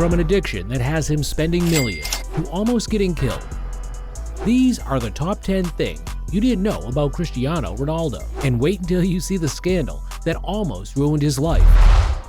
from an addiction that has him spending millions to almost getting killed. These are the top 10 things you didn't know about Cristiano Ronaldo, and wait until you see the scandal that almost ruined his life.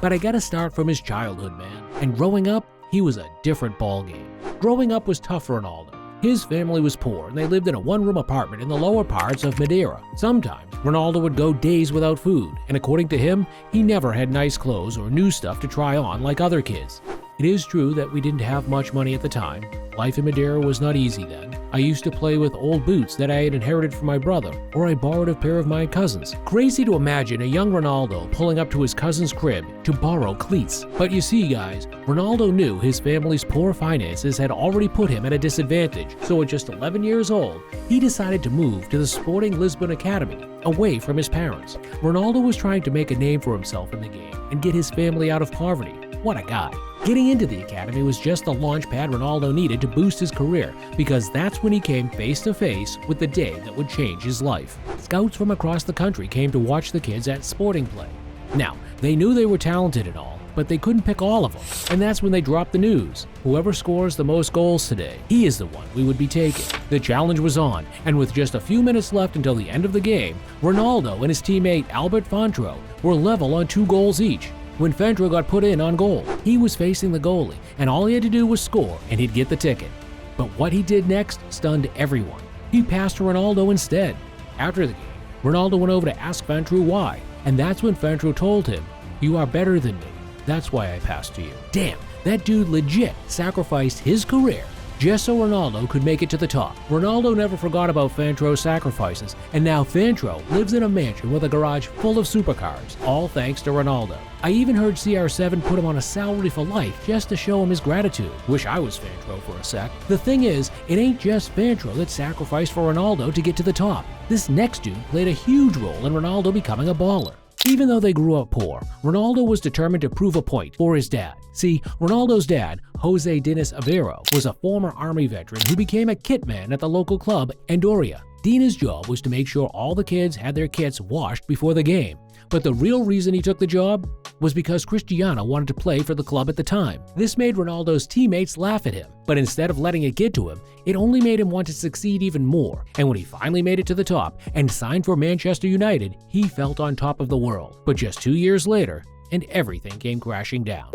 But I gotta start from his childhood, man. And growing up, he was a different ballgame. Growing up was tough for Ronaldo. His family was poor and they lived in a one-room apartment in the lower parts of Madeira. Sometimes, Ronaldo would go days without food, and according to him, he never had nice clothes or new stuff to try on like other kids. It is true that we didn't have much money at the time. Life in Madeira was not easy then. I used to play with old boots that I had inherited from my brother, or I borrowed a pair of my cousins. Crazy to imagine a young Ronaldo pulling up to his cousin's crib to borrow cleats. But you see guys, Ronaldo knew his family's poor finances had already put him at a disadvantage, so at just 11 years old, he decided to move to the Sporting Lisbon Academy, away from his parents. Ronaldo was trying to make a name for himself in the game and get his family out of poverty. What a guy. Getting into the academy was just the launch pad Ronaldo needed to boost his career, because that's when he came face to face with the day that would change his life. Scouts from across the country came to watch the kids at sporting play. Now, they knew they were talented and all, but they couldn't pick all of them, and that's when they dropped the news. Whoever scores the most goals today, he is the one we would be taking. The challenge was on, and with just a few minutes left until the end of the game, Ronaldo and his teammate Albert Fantro were level on 2 goals each. When Fantro got put in on goal, he was facing the goalie, and all he had to do was score and he'd get the ticket. But what he did next stunned everyone. He passed to Ronaldo instead. After the game, Ronaldo went over to ask Fantro why, and that's when Fantro told him, "You are better than me. That's why I passed to you." Damn, that dude legit sacrificed his career just so Ronaldo could make it to the top. Ronaldo never forgot about Fantro's sacrifices, and now Fantro lives in a mansion with a garage full of supercars, all thanks to Ronaldo. I even heard CR7 put him on a salary for life just to show him his gratitude. Wish I was Fantro for a sec. The thing is, it ain't just Fantro that sacrificed for Ronaldo to get to the top. This next dude played a huge role in Ronaldo becoming a baller. Even though they grew up poor, Ronaldo was determined to prove a point for his dad. See, Ronaldo's dad, Jose Dinas Aveiro, was a former army veteran who became a kit man at the local club, Andoria. Dina's job was to make sure all the kids had their kits washed before the game. But the real reason he took the job was because Cristiano wanted to play for the club at the time. This made Ronaldo's teammates laugh at him, but instead of letting it get to him, it only made him want to succeed even more. And when he finally made it to the top and signed for Manchester United, he felt on top of the world. But just 2 years later, and everything came crashing down.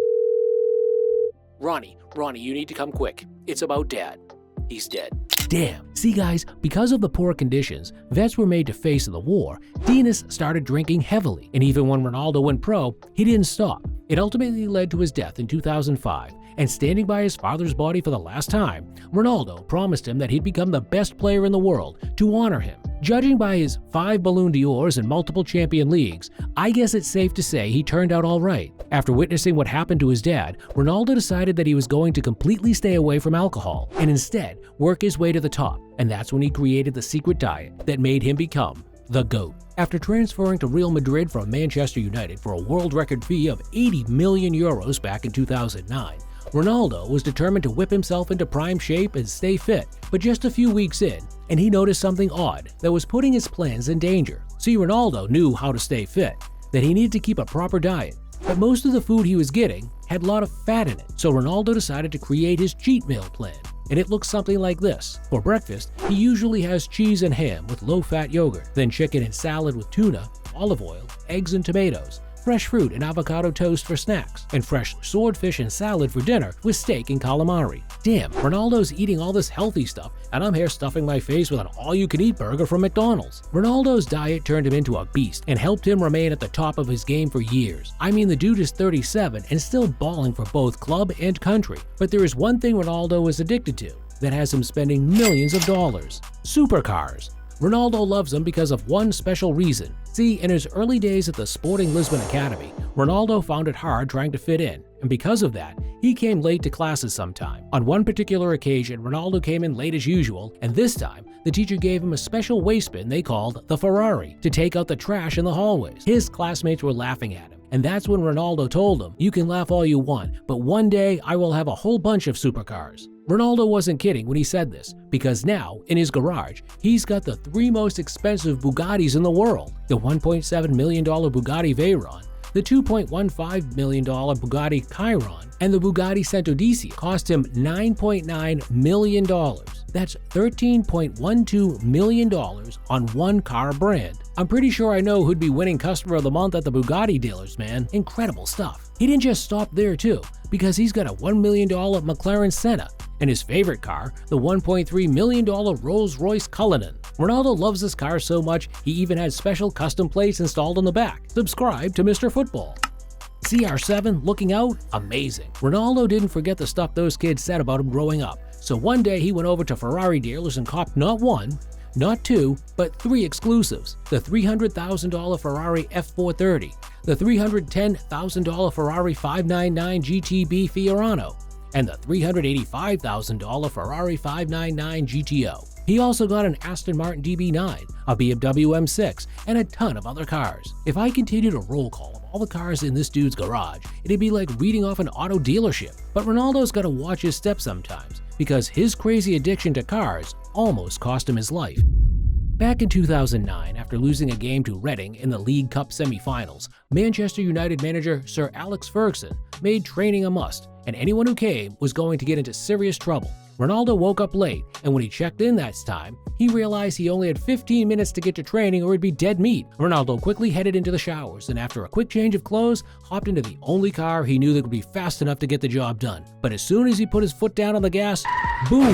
Ronnie, you need to come quick. It's about Dad. He's dead. Damn. See guys, because of the poor conditions vets were made to face in the war, Dinas started drinking heavily, and even when Ronaldo went pro, he didn't stop. It ultimately led to his death in 2005, and standing by his father's body for the last time, Ronaldo promised him that he'd become the best player in the world to honor him. Judging by his 5 Ballon d'Ors and multiple champion leagues, I guess it's safe to say he turned out all right. After witnessing what happened to his dad, Ronaldo decided that he was going to completely stay away from alcohol and instead work his way to the top, and that's when he created the secret diet that made him become the GOAT. After transferring to Real Madrid from Manchester United for a world record fee of 80 million euros back in 2009, Ronaldo was determined to whip himself into prime shape and stay fit, but just a few weeks in, and he noticed something odd that was putting his plans in danger. See, Ronaldo knew how to stay fit, that he needed to keep a proper diet, but most of the food he was getting had a lot of fat in it, so Ronaldo decided to create his cheat meal plan, and it looks something like this. For breakfast, he usually has cheese and ham with low-fat yogurt, then chicken and salad with tuna, olive oil, eggs and tomatoes, fresh fruit and avocado toast for snacks, and fresh swordfish and salad for dinner with steak and calamari. Damn, Ronaldo's eating all this healthy stuff, and I'm here stuffing my face with an all-you-can-eat burger from McDonald's. Ronaldo's diet turned him into a beast and helped him remain at the top of his game for years. I mean, the dude is 37 and still balling for both club and country. But there is one thing Ronaldo is addicted to that has him spending millions of dollars: supercars. Ronaldo loves them because of one special reason. See, in his early days at the Sporting Lisbon Academy, Ronaldo found it hard trying to fit in, and because of that, he came late to classes sometime. On one particular occasion, Ronaldo came in late as usual, and this time, the teacher gave him a special waistband they called the Ferrari to take out the trash in the hallways. His classmates were laughing at him, and that's when Ronaldo told them, "You can laugh all you want, but one day I will have a whole bunch of supercars." Ronaldo wasn't kidding when he said this, because now, in his garage, he's got the 3 most expensive Bugattis in the world: the $1.7 million Bugatti Veyron, The $2.15 million Bugatti Chiron and the Bugatti Centodieci cost him $9.9 million. That's $13.12 million on one car brand. I'm pretty sure I know who'd be winning Customer of the Month at the Bugatti dealers, man. Incredible stuff. He didn't just stop there too, because he's got a $1 million McLaren Senna, and his favorite car, the $1.3 million Rolls-Royce Cullinan. Ronaldo loves this car so much, he even had special custom plates installed on the back. Subscribe to Mr. Football. CR7 looking out? Amazing. Ronaldo didn't forget the stuff those kids said about him growing up. So one day he went over to Ferrari dealers and copped not one, not two, but three exclusives. The $300,000 Ferrari F430, the $310,000 Ferrari 599 GTB Fiorano, and the $385,000 Ferrari 599 GTO. He also got an Aston Martin DB9, a BMW M6, and a ton of other cars. If I continued a roll call of all the cars in this dude's garage, it'd be like reading off an auto dealership. But Ronaldo's gotta watch his steps sometimes, because his crazy addiction to cars almost cost him his life. Back in 2009, after losing a game to Reading in the League Cup semi-finals, Manchester United manager Sir Alex Ferguson made training a must, and anyone who came was going to get into serious trouble. Ronaldo woke up late, and when he checked in that time, he realized he only had 15 minutes to get to training or he'd be dead meat. Ronaldo quickly headed into the showers, and after a quick change of clothes, hopped into the only car he knew that would be fast enough to get the job done. But as soon as he put his foot down on the gas, boom!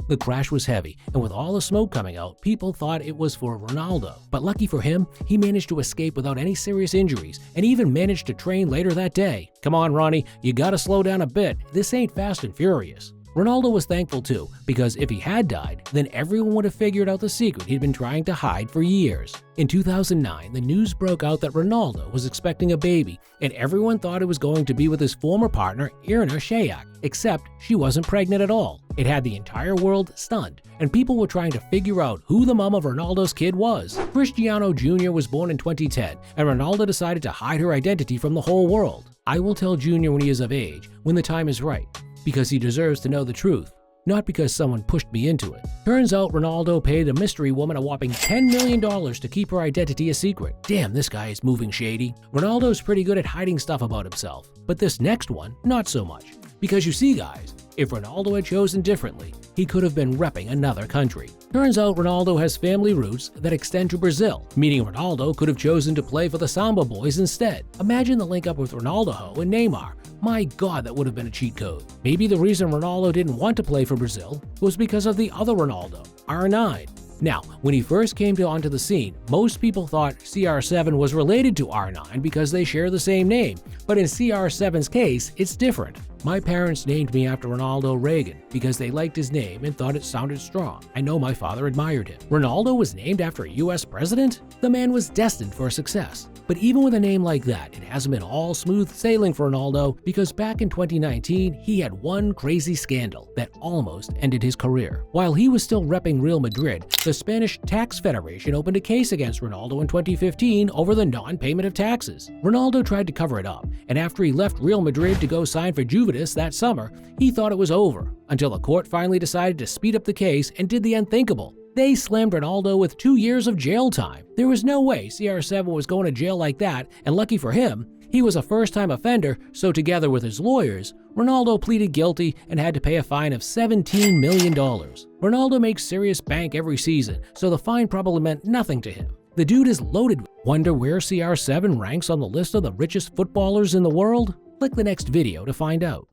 The crash was heavy, and with all the smoke coming out, people thought it was for Ronaldo. But lucky for him, he managed to escape without any serious injuries, and even managed to train later that day. Come on, Ronnie, you gotta slow down a bit. This ain't Fast and Furious. Ronaldo was thankful too, because if he had died, then everyone would have figured out the secret he'd been trying to hide for years. In 2009, the news broke out that Ronaldo was expecting a baby, and everyone thought it was going to be with his former partner, Irina Shayk, except she wasn't pregnant at all. It had the entire world stunned, and people were trying to figure out who the mom of Ronaldo's kid was. Cristiano Jr. was born in 2010, and Ronaldo decided to hide her identity from the whole world. I will tell Jr. when he is of age, when the time is right, because he deserves to know the truth, not because someone pushed me into it. Turns out Ronaldo paid a mystery woman a whopping $10 million to keep her identity a secret. Damn, this guy is moving shady. Ronaldo's pretty good at hiding stuff about himself, but this next one, not so much. Because you see, guys, if Ronaldo had chosen differently, he could have been repping another country. Turns out Ronaldo has family roots that extend to Brazil, meaning Ronaldo could have chosen to play for the Samba Boys instead. Imagine the link up with Ronaldo and Neymar. My God, that would have been a cheat code. Maybe the reason Ronaldo didn't want to play for Brazil was because of the other Ronaldo, R9. Now, when he first came onto the scene, most people thought CR7 was related to R9 because they share the same name, but in CR7's case, it's different. My parents named me after Ronaldo Reagan because they liked his name and thought it sounded strong. I know my father admired him. Ronaldo was named after a US president? The man was destined for success. But even with a name like that, it hasn't been all smooth sailing for Ronaldo, because back in 2019, he had one crazy scandal that almost ended his career. While he was still repping Real Madrid, the Spanish Tax Federation opened a case against Ronaldo in 2015 over the non-payment of taxes. Ronaldo tried to cover it up, and after he left Real Madrid to go sign for Juventus that summer, he thought it was over, until the court finally decided to speed up the case and did the unthinkable. They slammed Ronaldo with 2 years of jail time. There was no way CR7 was going to jail like that, and lucky for him, he was a first-time offender, so together with his lawyers, Ronaldo pleaded guilty and had to pay a fine of $17 million. Ronaldo makes serious bank every season, so the fine probably meant nothing to him. The dude is loaded. Wonder where CR7 ranks on the list of the richest footballers in the world? Click the next video to find out.